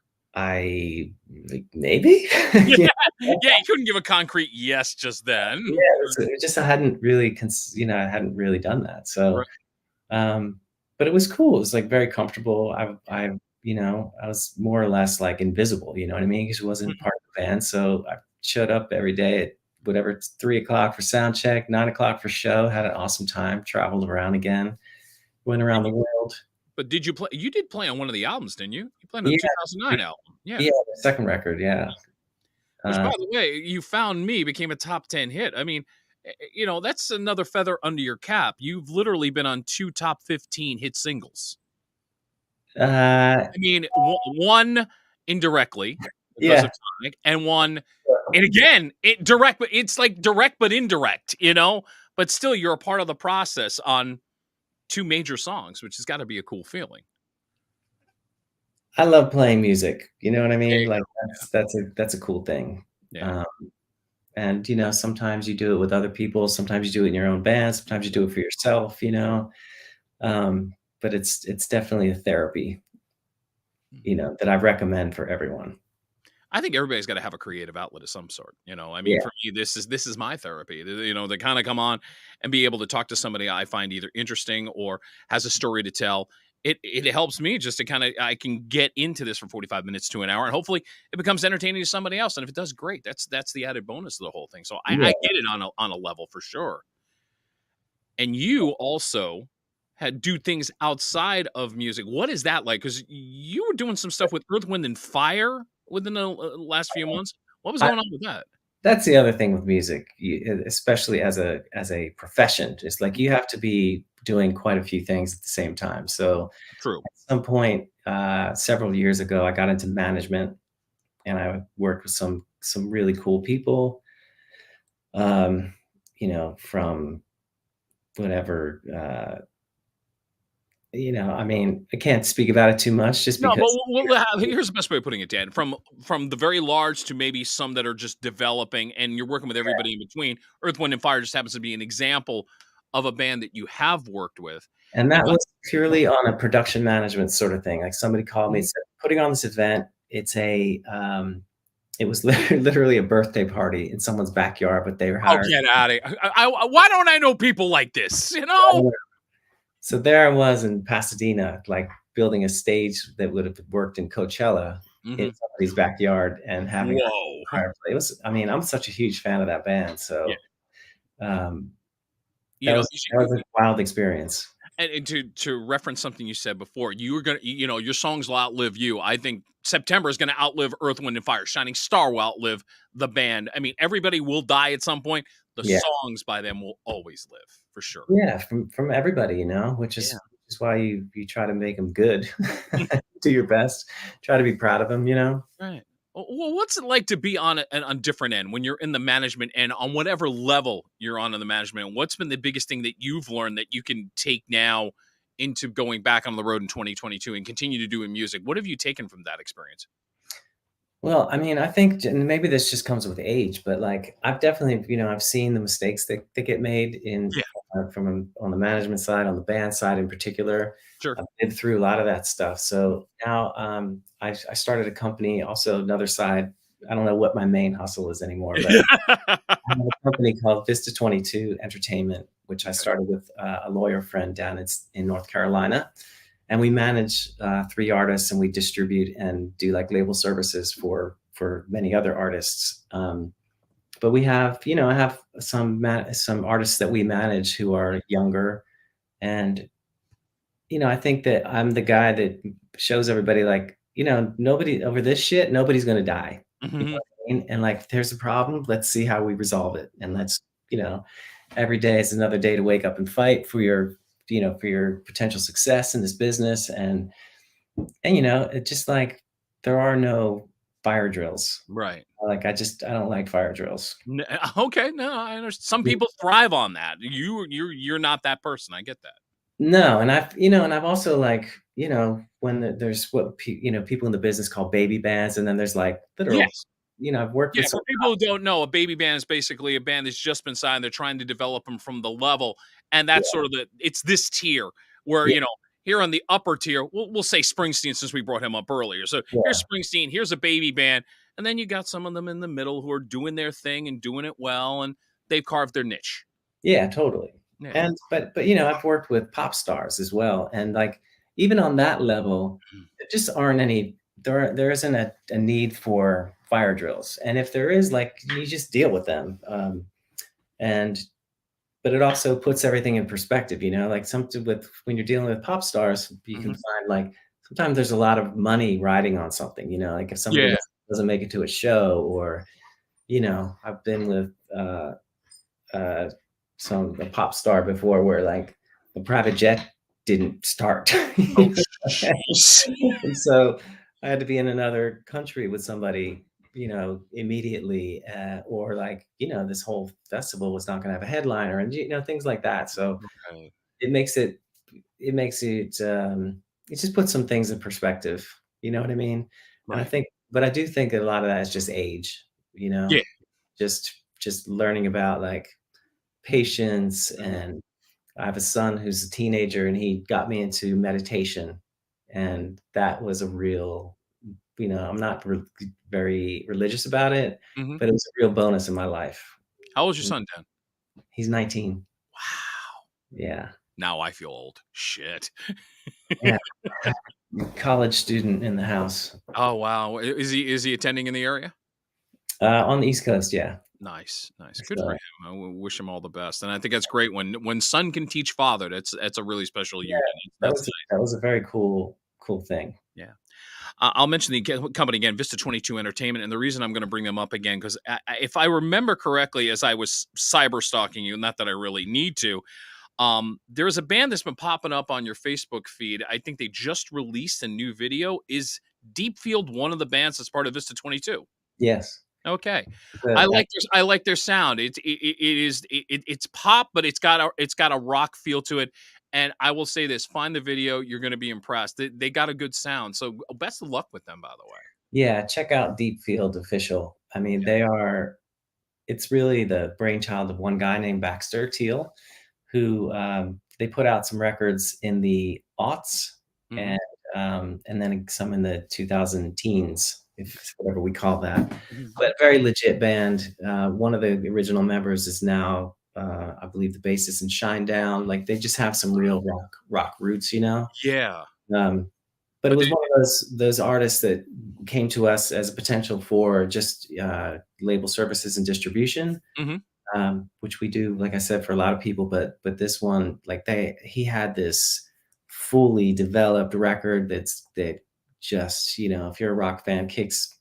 maybe. Yeah. Yeah, you couldn't give a concrete yes just then. Yeah, it was just I hadn't really done that. So, but it was cool. It was like very comfortable. I was more or less like invisible. You know what I mean? Because it wasn't part of the band. So I showed up every day at whatever, it's 3:00 for sound check, 9:00 for show. Had an awesome time. Traveled around again. Went around the world. But did you play? You did play on one of the albums, didn't you? You played on the 2009 album. Yeah. Yeah, the second record. Yeah. Which, by the way, You Found Me became a top 10 hit. I mean, that's another feather under your cap. You've literally been on 2 top 15 hit singles. I mean, one indirectly because of Tonic, and one, and again, direct, but it's like direct but indirect, but still you're a part of the process on 2 major songs, which has got to be a cool feeling. I love playing music. You know what I mean? Like that's a cool thing. Yeah. And sometimes you do it with other people. Sometimes you do it in your own band. Sometimes you do it for yourself. But it's definitely a therapy. That I recommend for everyone. I think everybody's got to have a creative outlet of some sort. I mean, for me, this is my therapy. To kind of come on and be able to talk to somebody I find either interesting or has a story to tell. It helps me just to I can get into this for 45 minutes to an hour, and hopefully it becomes entertaining to somebody else. And if it does, great. That's the added bonus of the whole thing. So I get it on a level for sure. And you also do things outside of music. What is that like? Because you were doing some stuff with Earth, Wind, and Fire within the last few months. What was going on with that? That's the other thing with music, especially as a profession. It's like you have to be doing quite a few things at the same time. So true. At some point, several years ago, I got into management, and I worked with some really cool people. From whatever. I mean, I can't speak about it too much just because. But here's the best way of putting it, Dan. From the very large to maybe some that are just developing, and you're working with everybody in between. Earth, Wind, and Fire just happens to be an example of a band that you have worked with. And that was purely on a production management sort of thing. Like somebody called me and said, putting on this event, it was literally a birthday party in someone's backyard, but they were hired. Oh, get out of here. Why don't I know people like this? So there I was in Pasadena, like building a stage that would have worked in Coachella in somebody's backyard and having a fireplace. I'm such a huge fan of that band. So that was a wild experience. And to reference something you said before, you were going to, your songs will outlive you. I think September is going to outlive Earth, Wind, and Fire. Shining Star will outlive the band. I mean, everybody will die at some point. The songs by them will always live, for sure. Yeah, from everybody, which is why you try to make them good. Do your best. Try to be proud of them, Right. Well, what's it like to be on a different end when you're in the management end, on whatever level you're on in the management? What's been the biggest thing that you've learned that you can take now into going back on the road in 2022 and continue to do in music? What have you taken from that experience? Well, I mean, I think, and maybe this just comes with age, but like I've definitely, I've seen the mistakes that get made from on the management side, on the band side in particular. Sure. I've been through a lot of that stuff. So now I started a company, also another side. I don't know what my main hustle is anymore, but I have a company called Vista 22 Entertainment, which I started with a lawyer friend down in North Carolina. and we manage 3 artists, and we distribute and do like label services for many other artists. But we have, I have some artists that we manage who are younger, and I think that I'm the guy that shows everybody like, nobody over this shit, nobody's gonna die. You know Mhm. what I mean? And like, if there's a problem, let's see how we resolve it. And let's, every day is another day to wake up and fight for your, for your potential success in this business. And it's just like there are no fire drills. Right. Like I don't like fire drills. Okay, no, I understand. Some people thrive on that. You're not that person. I get that. No, and I've also like, when there's what people in the business call baby bands, and then there's like literal, Yes. I've worked Yeah, with some. for people who don't know, a baby band is basically a band that's just been signed. They're trying to develop them from the level, and Yeah, that's sort of it's this tier where, yeah, here on the upper tier, we'll say Springsteen since we brought him up earlier. So here's yeah, Springsteen, here's a baby band, and then you got some of them in the middle who are doing their thing and doing it well, and they've carved their niche. yeah, totally. Yeah. And but I've worked with pop stars as well, and like even on that level, there just aren't any. There isn't a need for fire drills, and if there is, like, you just deal with them. And but it also puts everything in perspective, like something with when you're dealing with pop stars, you can Mhm. find like sometimes there's a lot of money riding on something, like if somebody Yeah. doesn't make it to a show, or, I've been with uh, a pop star before where like the private jet didn't start. Oh, jeez. And so I had to be in another country with somebody, immediately, or like, this whole festival was not going to have a headliner, and things like that. So Right. it makes it, it just puts some things in perspective. You know what I mean? And Right. but I do think that a lot of that is just age, Yeah. just learning about like patience. Mhm. And I have a son who's a teenager, and he got me into meditation, and that was a real, I'm not very religious about it, Mhm. but it was a real bonus in my life. How old's your Mm, son, Dan? He's 19. Wow. Yeah. Now I feel old. Shit. Yeah. College student in the house. Oh, wow. Is he attending in the area? On the East Coast, yeah. Nice, nice. Good for So, him. I wish him all the best. And I think that's great when son can teach father. That's a really special yeah, union. That's that was a very cool thing. yeah. I'll mention the company again, Vista 22 Entertainment, and the reason I'm going to bring them up again because if I remember correctly, as I was cyber stalking you, not that I really need to, there's a band that's been popping up on your Facebook feed. I think they just released a new video. Is Deep Field one of the bands that's part of Vista 22? Yes. Okay. The I like their sound. It's pop, but it's got a rock feel to it. And I will say this, find the video, you're going to be impressed. They got a good sound. So best of luck with them, by the way. Yeah, check out Deep Field Official. I mean, it's really the brainchild of one guy named Baxter Teal, who, they put out some records in the aughts, Mhm, and then some in the 2000 teens, if whatever we call that. mhm. But very legit band. One of the original members is now, I believe, the bassist in Shinedown. Like they just have some real rock roots, Yeah. Um, but it But was they one of those artists that came to us as a potential for just label services and distribution, Mhm. which we do, like I said, for a lot of people. But this one, like he had this fully developed record that just, if you're a rock fan, kicks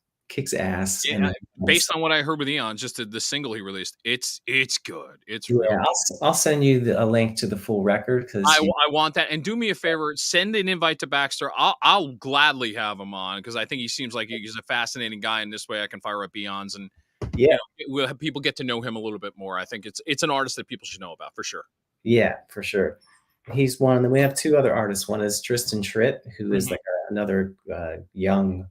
ass. Yeah, based on what I heard with Eon, just the single he released, it's good. It's Yeah, real. I'll send you a link to the full record I, because I want that. And do me a favor, send an invite to Baxter. I'll gladly have him on because I think he seems like he's a fascinating guy. And this way, I can fire up Beyonds and yeah, we'll have people get to know him a little bit more. I think it's an artist that people should know about for sure. yeah, for sure. He's one, and then we have two other artists. One is Tristan Tritt, who is Mhm. like another young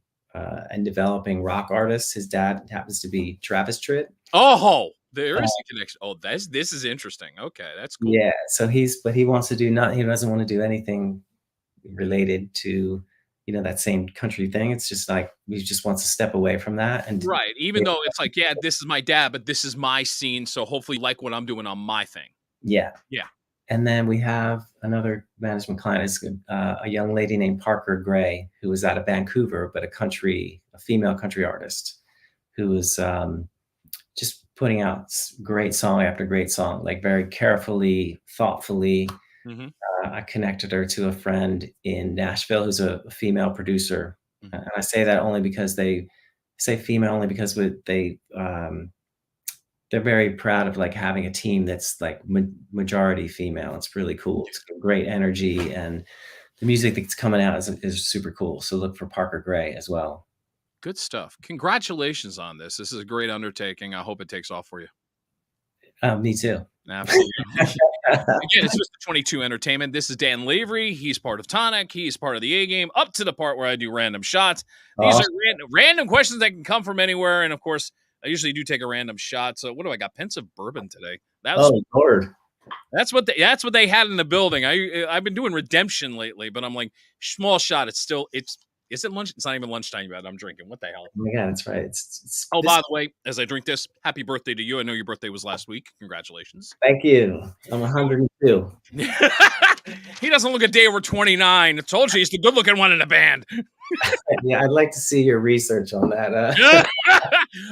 and developing rock artist. His dad happens to be Travis Tritt. Oh, there Uh, is a connection. Oh, this is interesting. Okay, that's cool. yeah, so but he wants to do not he doesn't want to do anything related to that same country thing. It's just like he just wants to step away from that and Right. Even though it's like, yeah, this is my dad, but this is my scene. So hopefully, you like what I'm doing on my thing. yeah. Yeah. And then we have another management client is a young lady named Parker Gray, who is out of Vancouver, but a female country artist who is just putting out great song after great song, like very carefully, thoughtfully. I connected her to a friend in Nashville who's a female producer. And I say that only because they say female only because they're very proud of like having a team that's like majority female. It's really cool. It's great energy, and the music that's coming out is super cool. So look for Parker Gray as well. Good stuff. Congratulations on this. This is a great undertaking. I hope it takes off for you. Me too. Absolutely. Again, it's Mr. 22 Entertainment. This is Dan Lavery. He's part of Tonic. He's part of the A Game, up to the part where I do random shots. These are random questions that can come from anywhere. And of course, I usually do take a random shot. So what do I got? Pensive bourbon today. Lord. That's what they had in the building. I've been doing redemption lately, but I'm like, small shot. Is it lunch? It's not even lunchtime yet. I'm drinking. What the hell? Oh my God, that's right. By the way, as I drink this, happy birthday to you. I know your birthday was last week. Congratulations. Thank you. I'm 102. He doesn't look a day over 29. I told you he's the good-looking one in the band. Yeah, I'd like to see your research on that.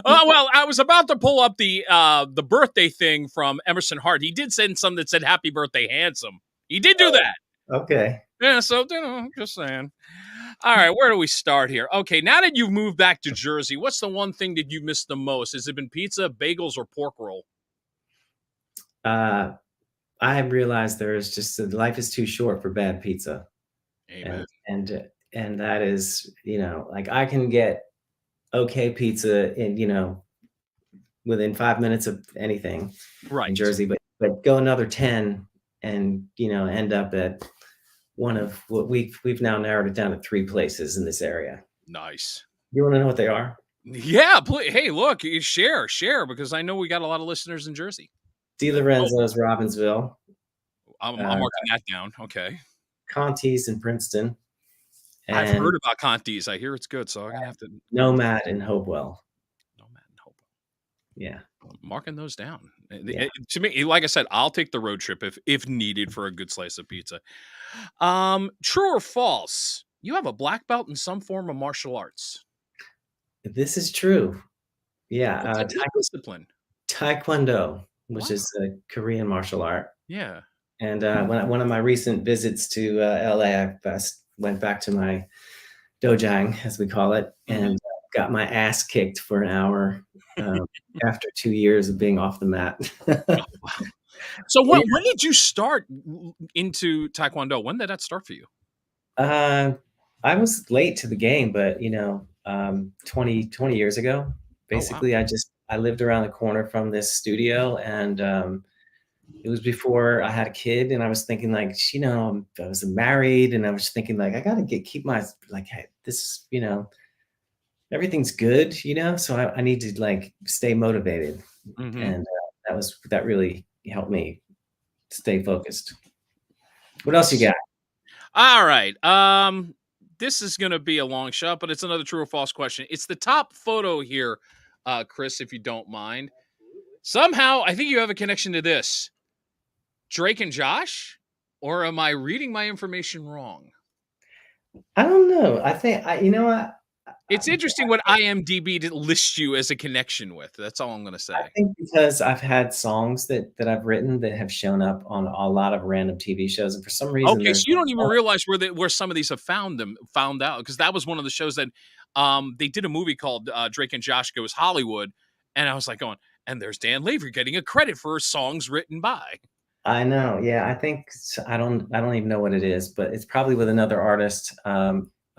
Well, I was about to pull up the birthday thing from Emerson Hart. He did send something that said "Happy Birthday, Handsome." He did do that. Okay. Yeah, so just saying. All right, where do we start here? Okay, now that you've moved back to Jersey, what's the one thing that you missed the most? Has it been pizza, bagels, or pork roll? I have realized life is too short for bad pizza. Amen. And that is, like I can get okay pizza in, within 5 minutes of anything in Jersey, but go another 10 and, end up at one of what we've now narrowed it down to 3 places in this area. Nice. You want to know what they are? Yeah, please. Hey, look, share, because I know we got a lot of listeners in Jersey. DiLorenzo's, Robbinsville. I'm marking that down. Okay. Conti's in Princeton. I've heard about Conti's. I hear it's good, so I'm gonna have to. Nomad in Hopewell. Yeah. I'm marking those down. Yeah. To me, like I said, I'll take the road trip if needed for a good slice of pizza. True or false? You have a black belt in some form of martial arts. This is true. Yeah. Discipline. Taekwondo, which is a Korean martial art. Yeah. And one of my recent visits to LA, I went back to my dojang, as we call it, and got my ass kicked for an hour after 2 years of being off the mat. So when did you start into Taekwondo? When did that start for you? I was late to the game, but 20 years ago, basically. Oh, wow. I lived around the corner from this studio, and it was before I had a kid, and I was thinking like, I was married, and I was thinking like, I gotta keep my hey, this, everything's good, so I need to like stay motivated, and that really helped me stay focused. What else you got? All right, this is gonna be a long shot, but it's another true or false question. It's the top photo here, Chris, if you don't mind. Somehow, I think you have a connection to this. Drake and Josh? Or am I reading my information wrong? I don't know. I think, it's interesting what IMDb lists you as a connection with. That's all I'm going to say. I think because I've had songs that I've written that have shown up on a lot of random TV shows. And for some reason... Okay, so you don't even realize where some of these have found out. Because that was one of the shows that they did a movie called Drake and Josh Goes Hollywood. And I was like going, and there's Dan Lavery getting a credit for songs written by... I know. Yeah, I think I don't even know what it is, but it's probably with another artist.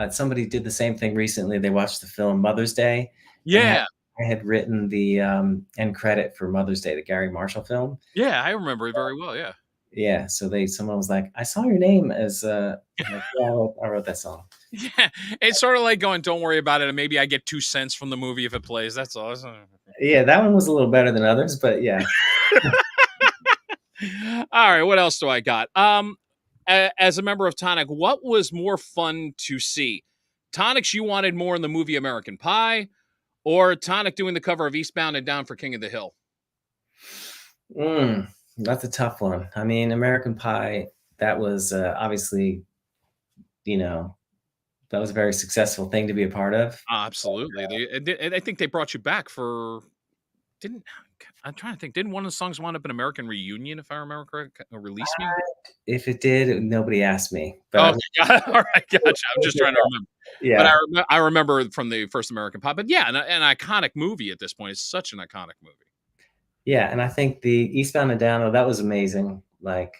Somebody did the same thing recently. They watched the film Mother's Day. Yeah. I had written the end credit for Mother's Day, the Gary Marshall film. Yeah, I remember it very well. Yeah. Yeah. So someone was like, I saw your name as like, yeah, I wrote that song. Yeah. It's sort of like going, don't worry about it. And maybe I get 2 cents from the movie if it plays. That's all. Yeah, that one was a little better than others, but yeah. All right, what else do I got? As a member of Tonic, what was more fun to see? Tonic's You Wanted More in the movie American Pie, or Tonic doing the cover of Eastbound and Down for King of the Hill? That's a tough one. I mean, American Pie, that was obviously, you know, that was a very successful thing to be a part of. Absolutely. And I think they brought you back for didn't I'm trying to think. Didn't one of the songs wind up in American Reunion, if I remember correct? Release Me? If it did, nobody asked me, but Okay, all right, gotcha. I'm just trying to remember. But yeah, I remember from the first American Pie. But yeah, an iconic movie at this point. It's such an iconic movie. yeah, and I think the Eastbound and Down, that was amazing. Like,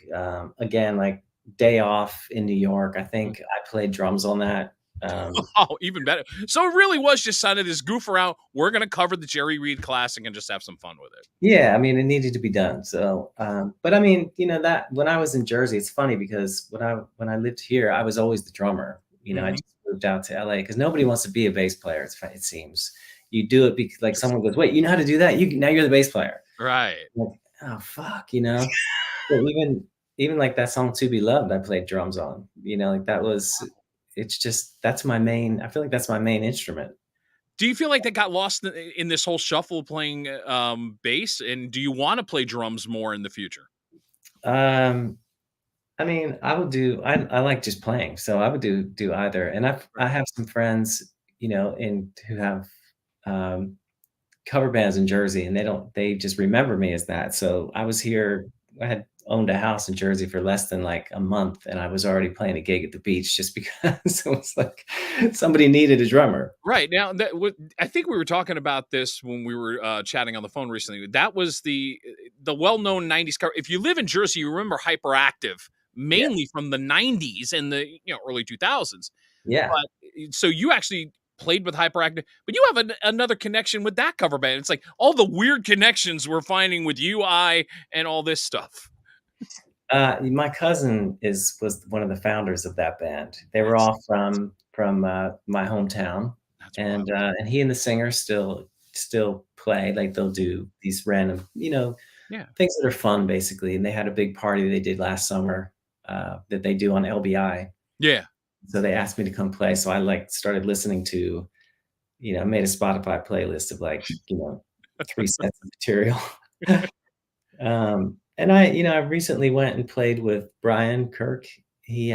again, like Day Off in New York. I think I played drums on that. Oh, even better. So it really was just kind of this goof around. We're going to cover the Jerry Reed classic and just have some fun with it. Yeah, I mean, it needed to be done. So, but I mean, that when I was in Jersey, it's funny because when I lived here, I was always the drummer. I just moved out to LA because nobody wants to be a bass player. It seems you do it because like someone goes, "Wait, you know how to do that? Now you're the bass player." Right. Like, oh fuck, So even like that song "To Be Loved," I played drums on. Like that was. It's just that's my main. I feel like that's my main instrument. Do you feel like they got lost in this whole shuffle playing bass? And do you want to play drums more in the future? Um, I mean, I like just playing, so I would do either. And I have some friends, who have um, cover bands in Jersey, and they just remember me as that. So I had owned a house in Jersey for less than like a month, and I was already playing a gig at the beach just because it was like somebody needed a drummer. Right now, I think we were talking about this when we were chatting on the phone recently. That was the well-known '90s cover. If you live in Jersey, you remember Hyperactive Yeah, mainly from the '90s and the early 2000s. yeah. But so you actually played with Hyperactive, but you have another connection with that cover band. It's like all the weird connections we're finding with UI and all this stuff. My cousin was one of the founders of that band. They were That's all from my hometown, that's wild. and he and the singer still play. Like they'll do these random, Yeah. things that are fun, basically. And they had a big party they did last summer that they do on LBI. Yeah. So they asked me to come play. So I like started listening to, made a Spotify playlist of like 3 sets of material. And I recently went and played with Brian Kirk. He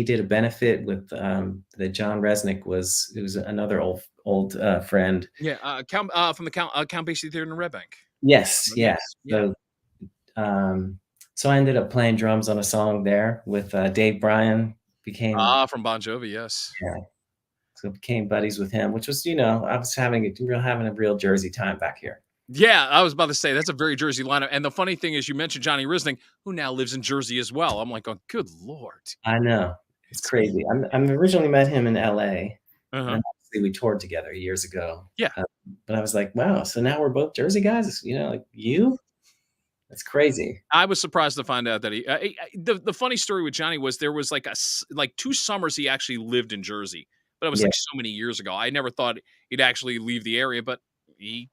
did a benefit with that John Resnick it was another old friend. Yeah. From the Count Basie Theater in Red Bank. Yes, yeah. Yeah. So I ended up playing drums on a song there with Dave Bryan. From Bon Jovi, yes. Yeah, so became buddies with him, which was I was having a real Jersey time back here. Yeah, I was about to say that's a very Jersey lineup. And the funny thing is, you mentioned Johnny Risning, who now lives in Jersey as well. I'm like, oh, good Lord. I know. It's crazy. I'm originally met him in LA, Uh-huh. and obviously we toured together years ago. Yeah. But I was like, wow, so now we're both Jersey guys, like you? That's crazy. I was surprised to find out that the funny story with Johnny was there was like 2 summers he actually lived in Jersey, but it was Yeah. like so many years ago. I never thought he'd actually leave the area, but he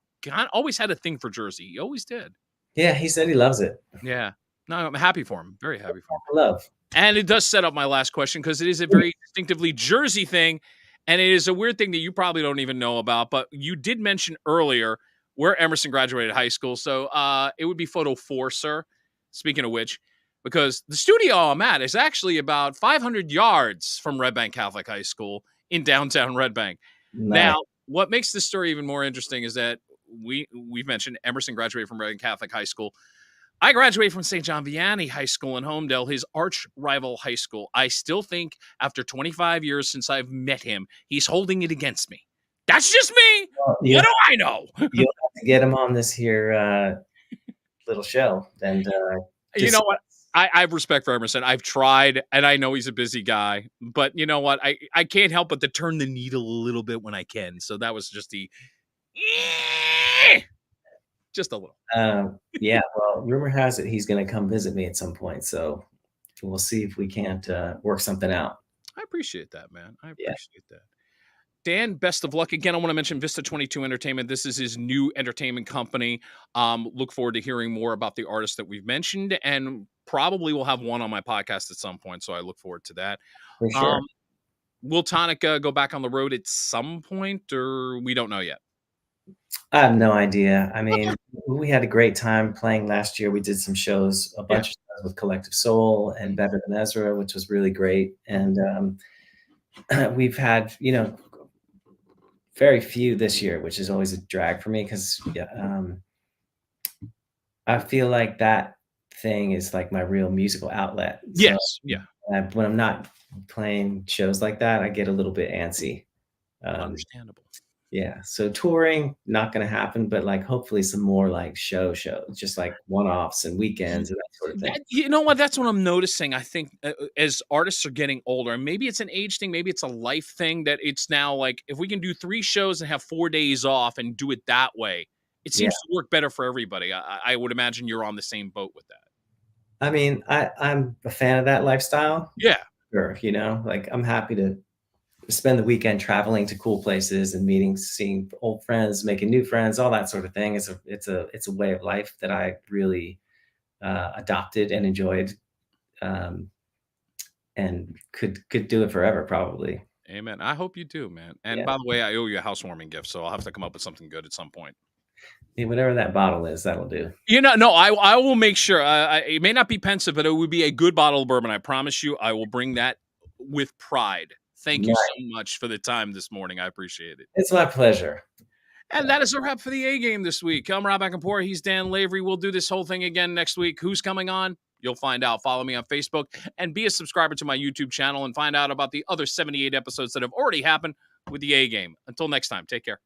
always had a thing for Jersey. He always did. Yeah, he said he loves it. Yeah. No, I'm happy for him. Very happy for him. Love. And it does set up my last question because it is a very distinctively Jersey thing. And it is a weird thing that you probably don't even know about, but you did mention earlier where Emerson graduated high school. So it would be photo 4, sir. Speaking of which, because the studio I'm at is actually about 500 yards from Red Bank Catholic High School in downtown Red Bank. Nice. Now, what makes this story even more interesting is that we've mentioned Emerson graduated from Red Bank Catholic High School. I graduated from St. John Vianney High School in Homedale, his arch rival high school. I still think after 25 years since I've met him, he's holding it against me. That's just me. Well, What do I know? You'll have to get him on this here little show. And You know what? I have respect for Emerson. I've tried, and I know he's a busy guy. But you know what? I can't help but to turn the needle a little bit when I can. So that was just just a little. yeah, well, rumor has it he's going to come visit me at some point. So we'll see if we can't work something out. I appreciate that, man. I Yeah. appreciate that. Dan, best of luck. Again, I want to mention Vista 22 Entertainment. This is his new entertainment company. Look forward to hearing more about the artists that we've mentioned, and probably will have one on my podcast at some point. So I look forward to that. For sure. Will Tonic go back on the road at some point, or we don't know yet? I have no idea. I mean, we had a great time playing last year. We did some shows, a Yeah. bunch of shows with Collective Soul and Better Than Ezra, which was really great. And we've had, very few this year, which is always a drag for me because I feel like that thing is like my real musical outlet. So Yes. Yeah. when I'm not playing shows like that, I get a little bit antsy. Understandable. Yeah, so touring, not gonna happen, but, like, hopefully some more, like, shows, just, like, one-offs and weekends and that sort of thing. You know what? That's what I'm noticing. I think as artists are getting older, and maybe it's an age thing, maybe it's a life thing, that it's now like if we can do 3 shows and have 4 days off and do it that way, it Yeah. seems to work better for everybody. I would imagine you're on the same boat with that. I mean, I'm a fan of that lifestyle. Yeah. Sure, like, I'm happy to spend the weekend traveling to cool places and meeting seeing old friends, making new friends, all that sort of thing. It's a way of life that I really, adopted and enjoyed, um, and could do it forever probably. Amen. I hope you do, man. And Yeah. by the way, I owe you a housewarming gift, so I'll have to come up with something good at some point. Yeah, whatever that bottle is, that'll do. No, I will make sure. It may not be pensive, but it would be a good bottle of bourbon. I promise you, I will bring that with pride. Thank you so much for the time this morning. I appreciate it. It's my pleasure. And that is a wrap for the A Game this week. I'm Rob Acampora. He's Dan Lavery. We'll do this whole thing again next week. Who's coming on? You'll find out. Follow me on Facebook and be a subscriber to my YouTube channel and find out about the other 78 episodes that have already happened with the A Game. Until next time, take care.